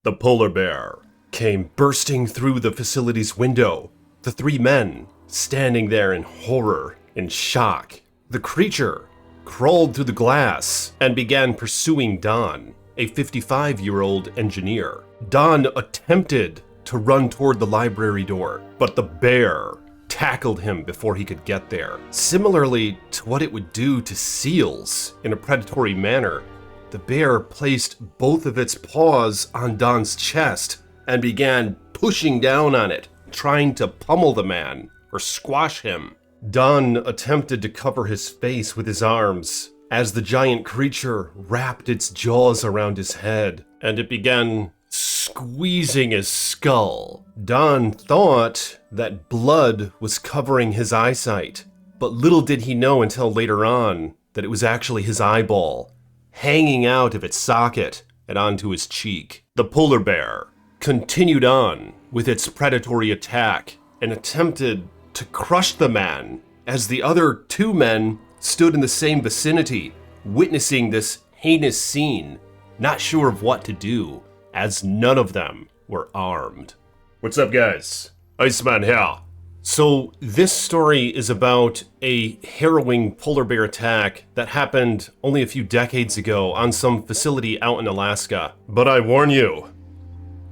The polar bear came bursting through the facility's window, the three men standing there in horror and shock. The creature crawled through the glass and began pursuing Don, a 55-year-old engineer. Don attempted to run toward the library door, but the bear tackled him before he could get there. Similarly to what it would do to seals in a predatory manner, the bear placed both of its paws on Don's chest and began pushing down on it, trying to pummel the man or squash him. Don attempted to cover his face with his arms as the giant creature wrapped its jaws around his head and it began squeezing his skull. Don thought that blood was covering his eyesight, but little did he know until later on that it was actually his eyeball hanging out of its socket and onto his cheek. The polar bear continued on with its predatory attack and attempted to crush the man as the other two men stood in the same vicinity, witnessing this heinous scene, not sure of what to do, as none of them were armed. What's up, guys? Iceman here. So this story is about a harrowing polar bear attack that happened only a few decades ago on some facility out in Alaska. But I warn you,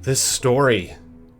this story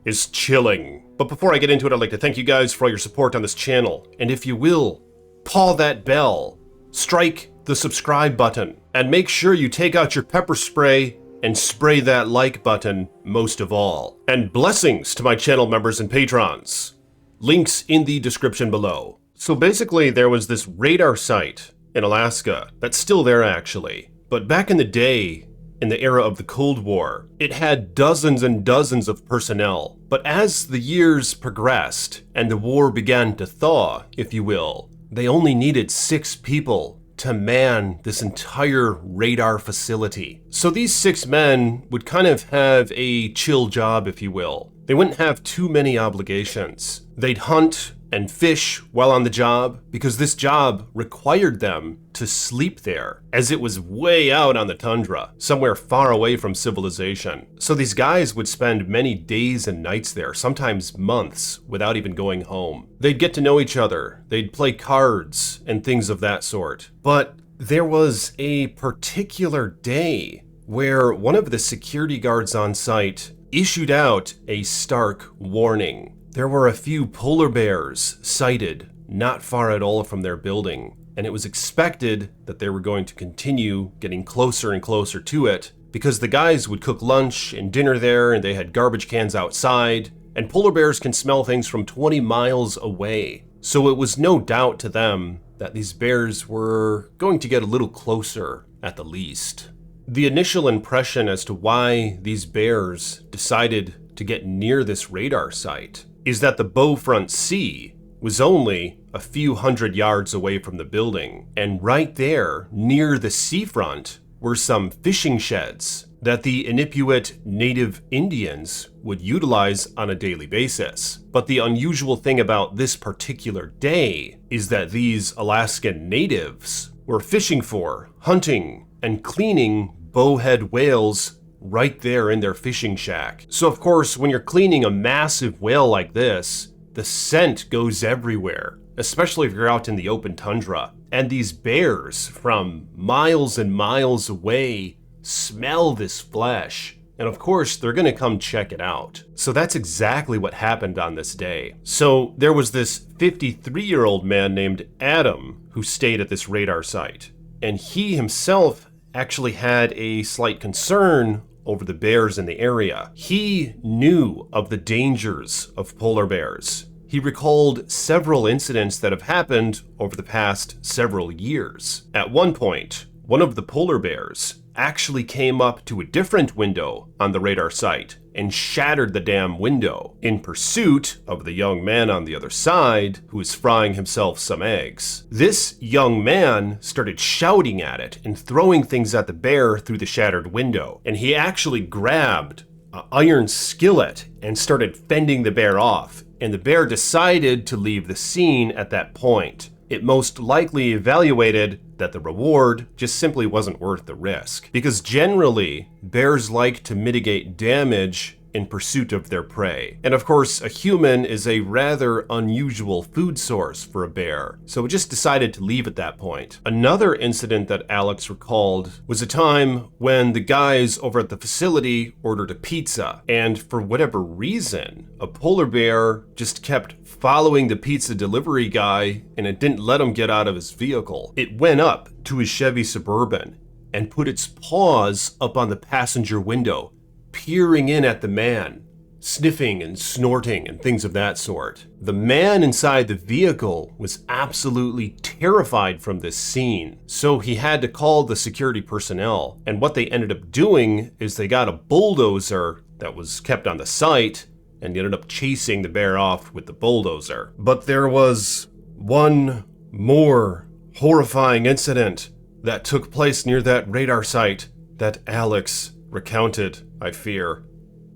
is chilling. But before I get into it, I'd like to thank you guys for all your support on this channel. And if you will, paw that bell, strike the subscribe button, and make sure you take out your pepper spray and spray that like button most of all. And blessings to my channel members and patrons. Links in the description below. So basically there was this radar site in Alaska that's still there actually. But back in the day, in the era of the Cold War, it had dozens and dozens of personnel. But as the years progressed and the war began to thaw, if you will, they only needed 6 people to man this entire radar facility. So these 6 men would kind of have a chill job, if you will. They wouldn't have too many obligations. They'd hunt and fish while on the job because this job required them to sleep there, as it was way out on the tundra, somewhere far away from civilization. So these guys would spend many days and nights there, sometimes months, without even going home. They'd get to know each other, they'd play cards and things of that sort. But there was a particular day where one of the security guards on site issued out a stark warning. There were a few polar bears sighted not far at all from their building, and it was expected that they were going to continue getting closer and closer to it because the guys would cook lunch and dinner there and they had garbage cans outside, and polar bears can smell things from 20 miles away. So it was no doubt to them that these bears were going to get a little closer at the least. The initial impression as to why these bears decided to get near this radar site is that the Beaufront Sea was only a few hundred yards away from the building, and right there, near the seafront, were some fishing sheds that the Inupiat native Indians would utilize on a daily basis. But the unusual thing about this particular day is that these Alaskan natives were fishing for, hunting, and cleaning bowhead whales right there in their fishing shack. So of course, when you're cleaning a massive whale like this, the scent goes everywhere, especially if you're out in the open tundra. And these bears from miles and miles away smell this flesh. And of course, they're gonna come check it out. So that's exactly what happened on this day. So there was this 53-year-old man named Adam who stayed at this radar site. And he himself actually had a slight concern over the bears in the area. He knew of the dangers of polar bears. He recalled several incidents that have happened over the past several years. At one point, one of the polar bears actually came up to a different window on the radar site and shattered the damn window in pursuit of the young man on the other side who was frying himself some eggs. This young man started shouting at it and throwing things at the bear through the shattered window, and he actually grabbed an iron skillet and started fending the bear off, and the bear decided to leave the scene at that point. It most likely evaluated that the reward just simply wasn't worth the risk. Because generally, bears like to mitigate damage in pursuit of their prey. And of course, a human is a rather unusual food source for a bear, so it just decided to leave at that point. Another incident that Alex recalled was a time when the guys over at the facility ordered a pizza, and for whatever reason, a polar bear just kept following the pizza delivery guy, and it didn't let him get out of his vehicle. It went up to his Chevy Suburban and put its paws up on the passenger window, peering in at the man, sniffing and snorting and things of that sort. The man inside the vehicle was absolutely terrified from this scene, so he had to call the security personnel. And what they ended up doing is they got a bulldozer that was kept on the site and ended up chasing the bear off with the bulldozer. But there was one more horrifying incident that took place near that radar site that Alex recounted, I fear.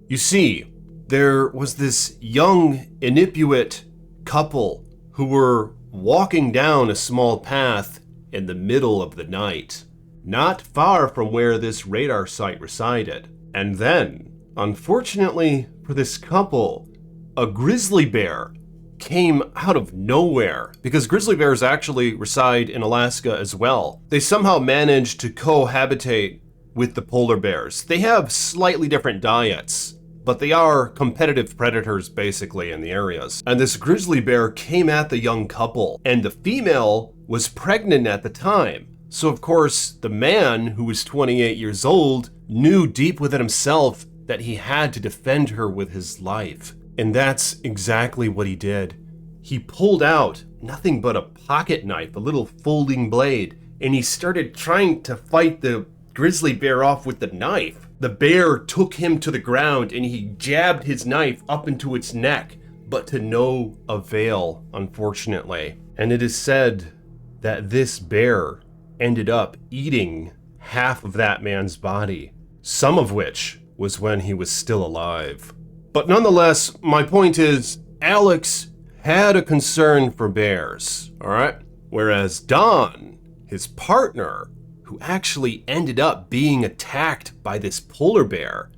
You see, there was this young Inupiat couple who were walking down a small path in the middle of the night, not far from where this radar site resided. And then, unfortunately for this couple, a grizzly bear came out of nowhere, because grizzly bears actually reside in Alaska as well. They somehow managed to cohabitate with the polar bears. They have slightly different diets, but they are competitive predators basically in the areas. And this grizzly bear came at the young couple, and the female was pregnant at the time. So of course, the man, who was 28 years old, knew deep within himself that he had to defend her with his life. And that's exactly what he did. He pulled out nothing but a pocket knife, a little folding blade, and he started trying to fight the grizzly bear off with the knife. The bear took him to the ground and he jabbed his knife up into its neck, but to no avail, unfortunately. And it is said that this bear ended up eating half of that man's body, some of which was when he was still alive. But nonetheless, my point is, Alex had a concern for bears, all right? Whereas Don, his partner, who actually ended up being attacked by this polar bear,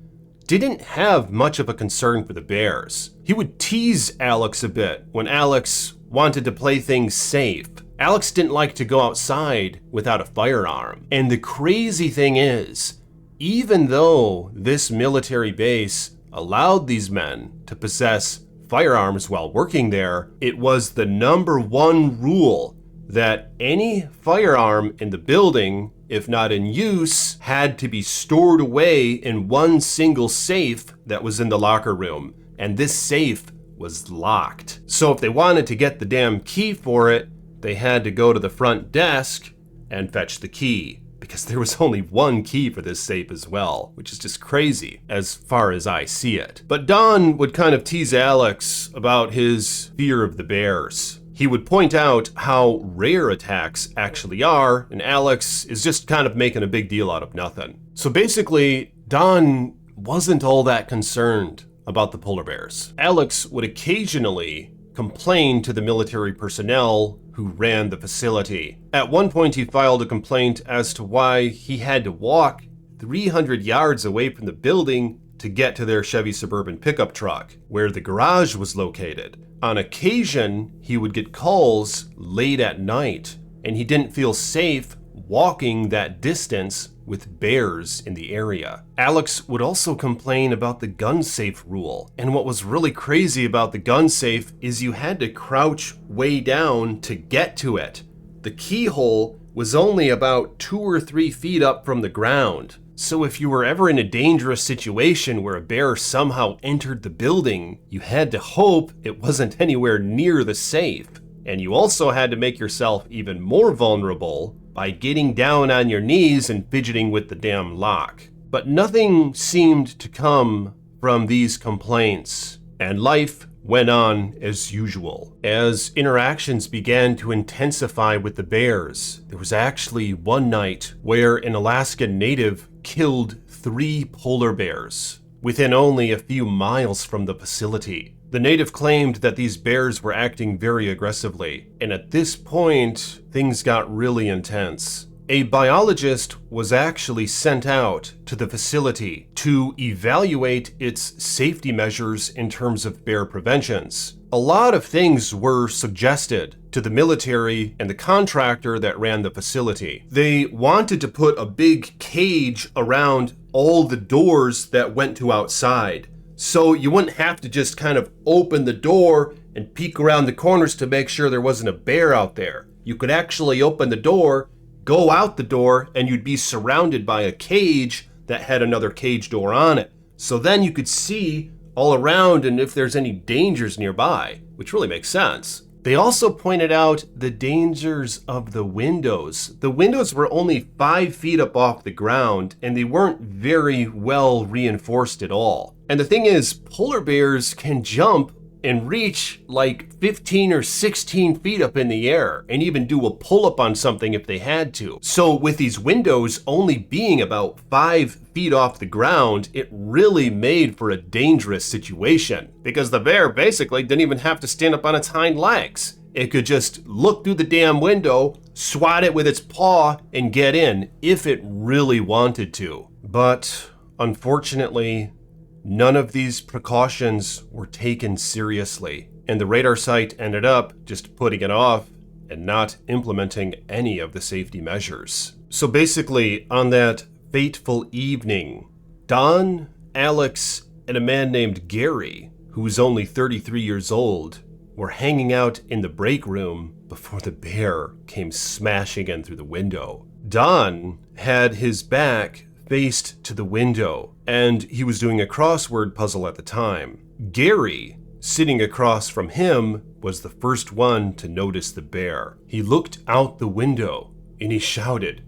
didn't have much of a concern for the bears. He would tease Alex a bit when Alex wanted to play things safe. Alex didn't like to go outside without a firearm. And the crazy thing is, even though this military base allowed these men to possess firearms while working there, it was the number one rule that any firearm in the building, if not in use, had to be stored away in one single safe that was in the locker room. And this safe was locked. So if they wanted to get the damn key for it, they had to go to the front desk and fetch the key, because there was only one key for this safe as well, which is just crazy as far as I see it. But Don would kind of tease Alex about his fear of the bears. He would point out how rare attacks actually are, and Alex is just kind of making a big deal out of nothing. So basically, Don wasn't all that concerned about the polar bears. Alex would occasionally complain to the military personnel who ran the facility. At one point, he filed a complaint as to why he had to walk 300 yards away from the building to get to their Chevy Suburban pickup truck, where the garage was located. On occasion, he would get calls late at night, and he didn't feel safe walking that distance with bears in the area. Alex would also complain about the gun safe rule. And what was really crazy about the gun safe is you had to crouch way down to get to it. The keyhole was only about 2 or 3 feet up from the ground. So if you were ever in a dangerous situation where a bear somehow entered the building, you had to hope it wasn't anywhere near the safe. And you also had to make yourself even more vulnerable by getting down on your knees and fidgeting with the damn lock. But nothing seemed to come from these complaints, and life went on as usual. As interactions began to intensify with the bears, there was actually one night where an Alaskan native killed 3 polar bears within only a few miles from the facility. The native claimed that these bears were acting very aggressively, and at this point, things got really intense. A biologist was actually sent out to the facility to evaluate its safety measures in terms of bear preventions. A lot of things were suggested to the military and the contractor that ran the facility. They wanted to put a big cage around all the doors that went to outside, so you wouldn't have to just kind of open the door and peek around the corners to make sure there wasn't a bear out there. You could actually open the door, go out the door, and you'd be surrounded by a cage that had another cage door on it. So then you could see all around and if there's any dangers nearby, which really makes sense. They also pointed out the dangers of the windows. The windows were only 5 feet up off the ground, and they weren't very well reinforced at all. And the thing is, polar bears can jump and reach like 15 or 16 feet up in the air and even do a pull-up on something if they had to. So with these windows only being about 5 feet off the ground, it really made for a dangerous situation because the bear basically didn't even have to stand up on its hind legs. It could just look through the damn window, swat it with its paw, and get in if it really wanted to. But unfortunately, none of these precautions were taken seriously, and the radar site ended up just putting it off and not implementing any of the safety measures. So basically, on that fateful evening, Don, Alex, and a man named Gary, who was only 33 years old, were hanging out in the break room before the bear came smashing in through the window. Don had his back faced to the window, and he was doing a crossword puzzle at the time. Gary, sitting across from him, was the first one to notice the bear. He looked out the window and he shouted,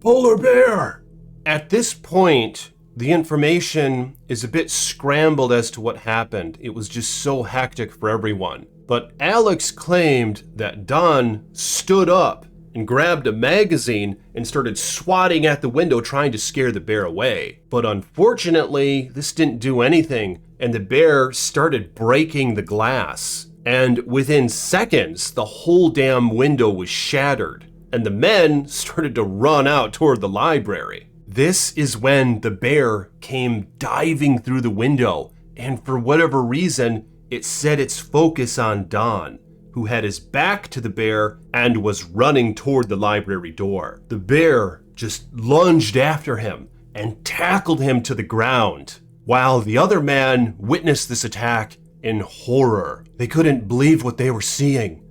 "Polar bear!" At this point, the information is a bit scrambled as to what happened. It was just so hectic for everyone. But Alex claimed that Don stood up and grabbed a magazine and started swatting at the window trying to scare the bear away. But unfortunately, this didn't do anything, and the bear started breaking the glass. And within seconds, the whole damn window was shattered, and the men started to run out toward the library. This is when the bear came diving through the window, and for whatever reason, it set its focus on Don, who had his back to the bear and was running toward the library door. The bear just lunged after him and tackled him to the ground, while the other man witnessed this attack in horror. They couldn't believe what they were seeing.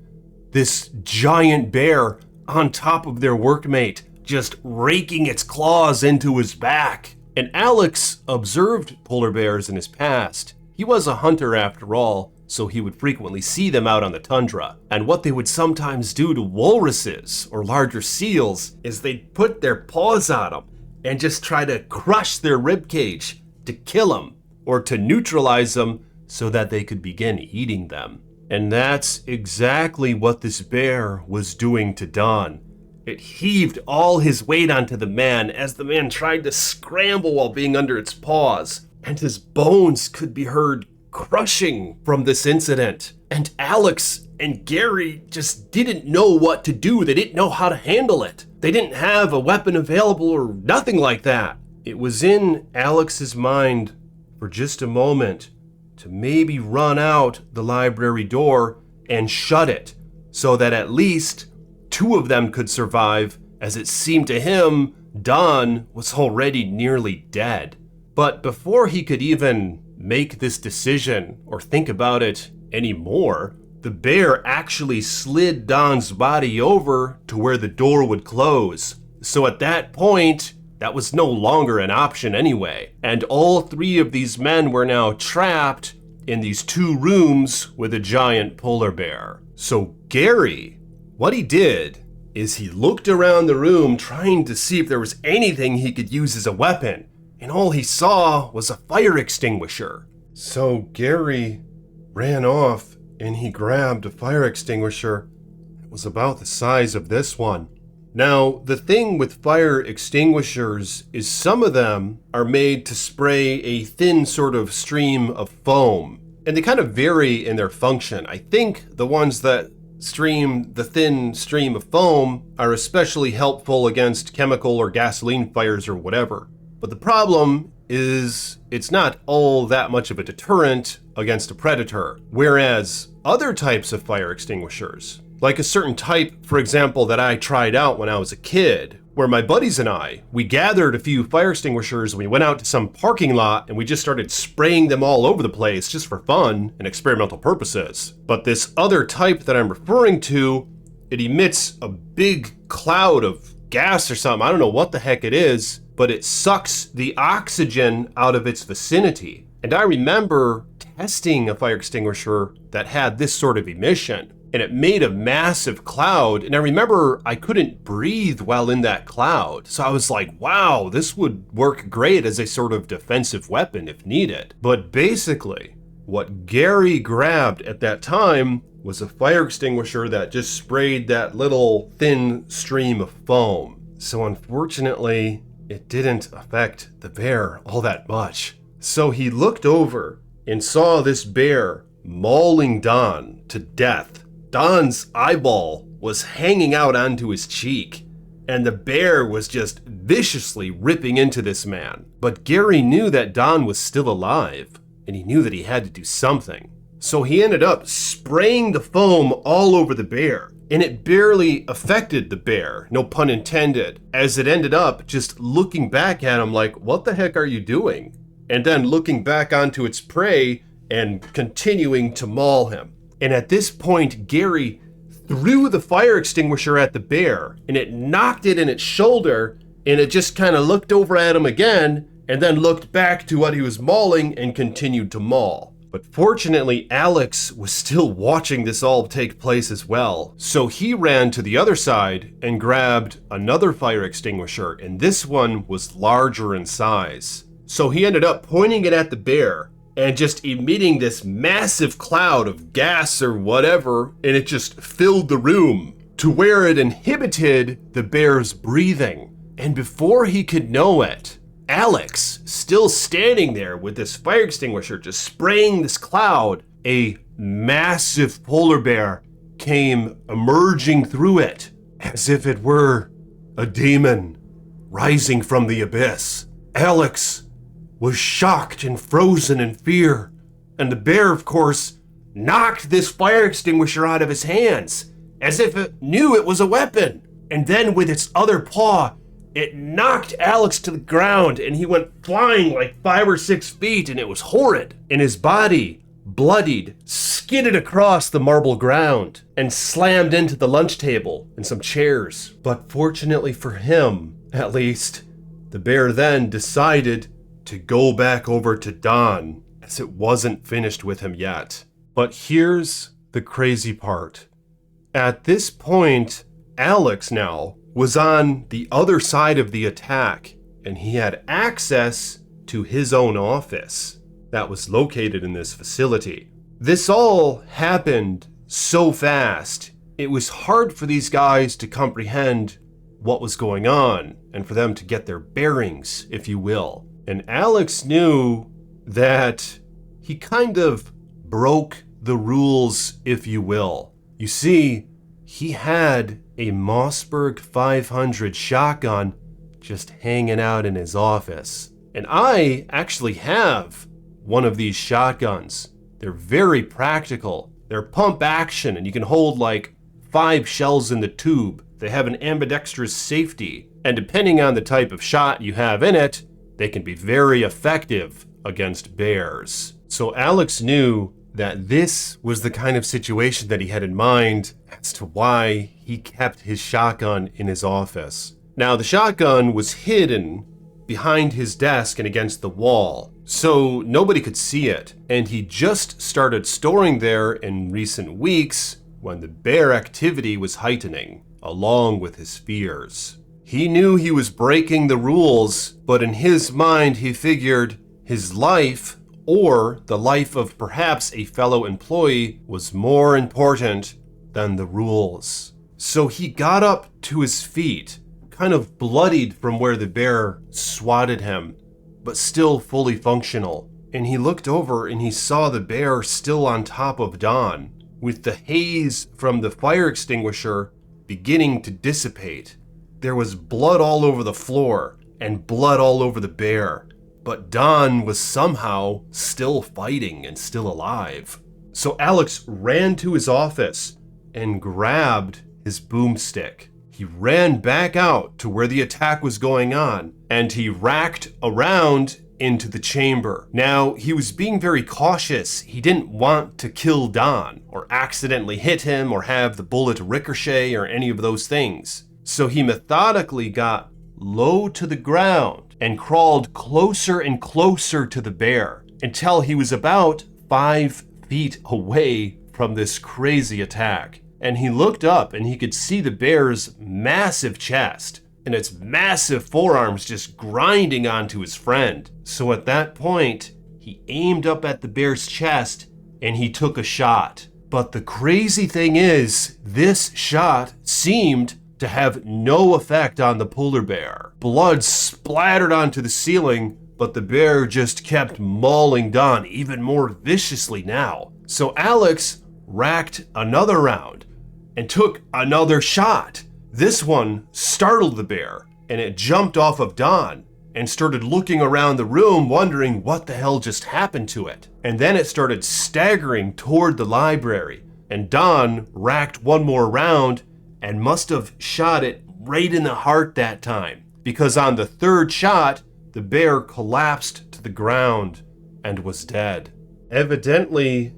This giant bear on top of their workmate, just raking its claws into his back. And Alex observed polar bears in his past. He was a hunter after all, so he would frequently see them out on the tundra. And what they would sometimes do to walruses or larger seals is they'd put their paws on them and just try to crush their ribcage to kill them or to neutralize them so that they could begin eating them. And that's exactly what this bear was doing to Don. It heaved all his weight onto the man as the man tried to scramble while being under its paws, and his bones could be heard crushing from this incident. And Alex and Gary just didn't know what to do. They didn't know how to handle it. They didn't have a weapon available or nothing like that. It was in Alex's mind for just a moment to maybe run out the library door and shut it so that at least 2 of them could survive, as it seemed to him Don was already nearly dead. But before he could even make this decision or think about it anymore, the bear actually slid Don's body over to where the door would close. So at that point, that was no longer an option anyway. And all 3 of these men were now trapped in these 2 rooms with a giant polar bear. So Gary, what he did is he looked around the room trying to see if there was anything he could use as a weapon. And all he saw was a fire extinguisher. So Gary ran off and he grabbed a fire extinguisher that was about the size of this one. Now, the thing with fire extinguishers is some of them are made to spray a thin sort of stream of foam, and they kind of vary in their function. I think the ones that stream the thin stream of foam are especially helpful against chemical or gasoline fires or whatever. But the problem is it's not all that much of a deterrent against a predator, whereas other types of fire extinguishers, like a certain type, for example, that I tried out when I was a kid, where my buddies and we gathered a few fire extinguishers and we went out to some parking lot and we just started spraying them all over the place just for fun and experimental purposes. But this other type that I'm referring to, it emits a big cloud of gas or something. I don't know what the heck it is, but it sucks the oxygen out of its vicinity. And I remember testing a fire extinguisher that had this sort of emission, and it made a massive cloud. And I remember I couldn't breathe while in that cloud. So I was like, wow, this would work great as a sort of defensive weapon if needed. But basically, what Gary grabbed at that time was a fire extinguisher that just sprayed that little thin stream of foam. So unfortunately, it didn't affect the bear all that much. So he looked over and saw this bear mauling Don to death. Don's eyeball was hanging out onto his cheek, and the bear was just viciously ripping into this man. But Gary knew that Don was still alive, and he knew that he had to do something. So he ended up spraying the foam all over the bear, and it barely affected the bear, no pun intended, as it ended up just looking back at him like, what the heck are you doing? And then looking back onto its prey and continuing to maul him. And at this point, Gary threw the fire extinguisher at the bear, and it knocked it in its shoulder, and it just kind of looked over at him again, and then looked back to what he was mauling and continued to maul. But fortunately, Alex was still watching this all take place as well. So he ran to the other side and grabbed another fire extinguisher, and this one was larger in size. So he ended up pointing it at the bear and just emitting this massive cloud of gas or whatever, and it just filled the room to where it inhibited the bear's breathing. And before he could know it, Alex, still standing there with this fire extinguisher just spraying this cloud, a massive polar bear came emerging through it as if it were a demon rising from the abyss. Alex was shocked and frozen in fear, and the bear, of course, knocked this fire extinguisher out of his hands as if it knew it was a weapon. And then with its other paw, it knocked Alex to the ground, and he went flying like 5 or 6 feet, and it was horrid. And his body, bloodied, skidded across the marble ground and slammed into the lunch table and some chairs. But fortunately for him, at least, the bear then decided to go back over to Don, as it wasn't finished with him yet. But here's the crazy part. At this point, Alex now was on the other side of the attack, and he had access to his own office that was located in this facility. This all happened so fast, it was hard for these guys to comprehend what was going on and for them to get their bearings, if you will. And Alex knew that he kind of broke the rules, if you will. You see, he had a Mossberg 500 shotgun just hanging out in his office. And I actually have one of these shotguns. They're very practical. They're pump action, and you can hold like 5 shells in the tube. They have an ambidextrous safety, and depending on the type of shot you have in it, they can be very effective against bears. So Alex knew that this was the kind of situation that he had in mind as to why he kept his shotgun in his office. Now, the shotgun was hidden behind his desk and against the wall, so nobody could see it, and he just started storing there in recent weeks when the bear activity was heightening, along with his fears. He knew he was breaking the rules, but in his mind he figured his life, or the life of perhaps a fellow employee, was more important than the rules. So he got up to his feet, kind of bloodied from where the bear swatted him, but still fully functional. And he looked over and he saw the bear still on top of Don, with the haze from the fire extinguisher beginning to dissipate. There was blood all over the floor and blood all over the bear, but Don was somehow still fighting and still alive. So Alex ran to his office and grabbed his boomstick. He ran back out to where the attack was going on, and he racked around into the chamber. Now, he was being very cautious. He didn't want to kill Don or accidentally hit him or have the bullet ricochet or any of those things. So he methodically got low to the ground and crawled closer and closer to the bear until he was about 5 feet away from this crazy attack. And he looked up and he could see the bear's massive chest and its massive forearms just grinding onto his friend. So at that point, he aimed up at the bear's chest and he took a shot. But the crazy thing is, this shot seemed to have no effect on the polar bear. Blood splattered onto the ceiling, but the bear just kept mauling Don even more viciously now. So Alex racked another round and took another shot. This one startled the bear, and it jumped off of Don and started looking around the room, wondering what the hell just happened to it. And then it started staggering toward the library, and Don racked one more round and must have shot it right in the heart that time, because on the third shot, the bear collapsed to the ground and was dead. Evidently,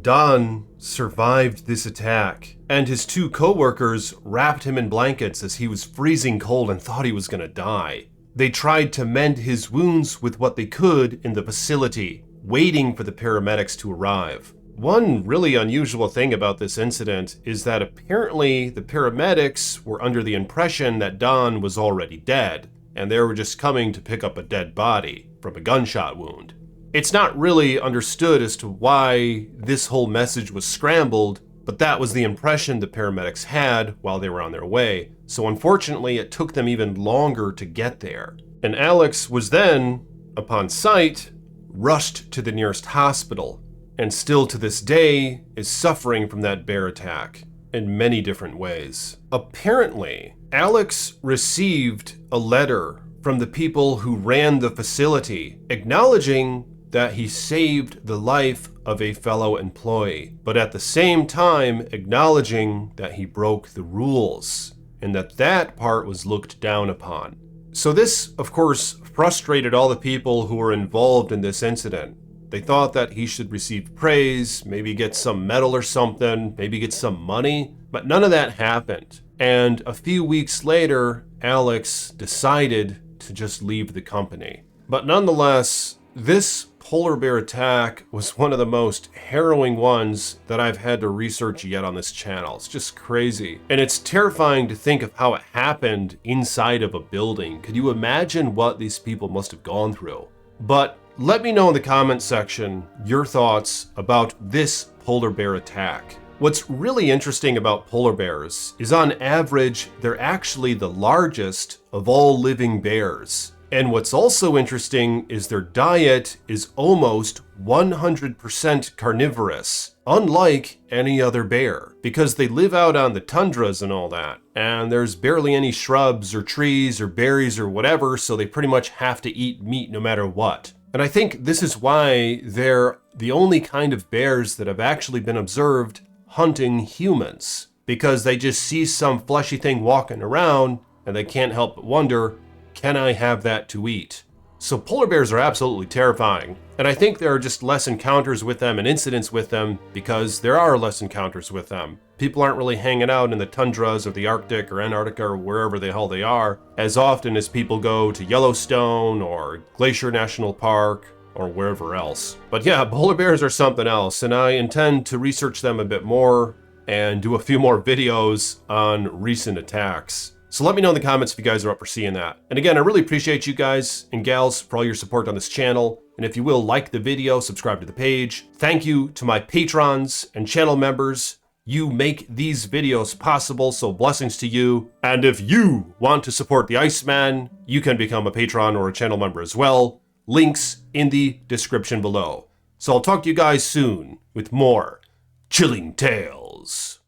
Don survived this attack, and his 2 co-workers wrapped him in blankets as he was freezing cold and thought he was gonna die. They tried to mend his wounds with what they could in the facility, waiting for the paramedics to arrive. One really unusual thing about this incident is that apparently the paramedics were under the impression that Don was already dead, and they were just coming to pick up a dead body from a gunshot wound. It's not really understood as to why this whole message was scrambled, but that was the impression the paramedics had while they were on their way. So unfortunately, it took them even longer to get there. And Alex was then, upon sight, rushed to the nearest hospital, and still to this day is suffering from that bear attack in many different ways. Apparently, Alex received a letter from the people who ran the facility acknowledging that he saved the life of a fellow employee, but at the same time acknowledging that he broke the rules and that part was looked down upon. So this, of course, frustrated all the people who were involved in this incident. They thought that he should receive praise, maybe get some medal or something, maybe get some money, but none of that happened. And a few weeks later, Alex decided to just leave the company. But nonetheless, this polar bear attack was one of the most harrowing ones that I've had to research yet on this channel. It's just crazy. And it's terrifying to think of how it happened inside of a building. Could you imagine what these people must have gone through? But let me know in the comment section your thoughts about this polar bear attack. What's really interesting about polar bears is on average, they're actually the largest of all living bears. And what's also interesting is their diet is almost 100% carnivorous, unlike any other bear, because they live out on the tundras and all that, and there's barely any shrubs or trees or berries or whatever, so they pretty much have to eat meat no matter what. And I think this is why they're the only kind of bears that have actually been observed hunting humans, because they just see some fleshy thing walking around and they can't help but wonder, can I have that to eat? So polar bears are absolutely terrifying, and I think there are just less encounters with them and incidents with them because there are less encounters with them. People aren't really hanging out in the tundras or the Arctic or Antarctica or wherever the hell they are as often as people go to Yellowstone or Glacier National Park or wherever else. But yeah, polar bears are something else, and I intend to research them a bit more and do a few more videos on recent attacks. So let me know in the comments if you guys are up for seeing that. And again, I really appreciate you guys and gals for all your support on this channel. And if you will, like the video, subscribe to the page. Thank you to my patrons and channel members. You make these videos possible, so blessings to you. And if you want to support the Iceman, you can become a patron or a channel member as well. Links in the description below. So I'll talk to you guys soon with more chilling tales.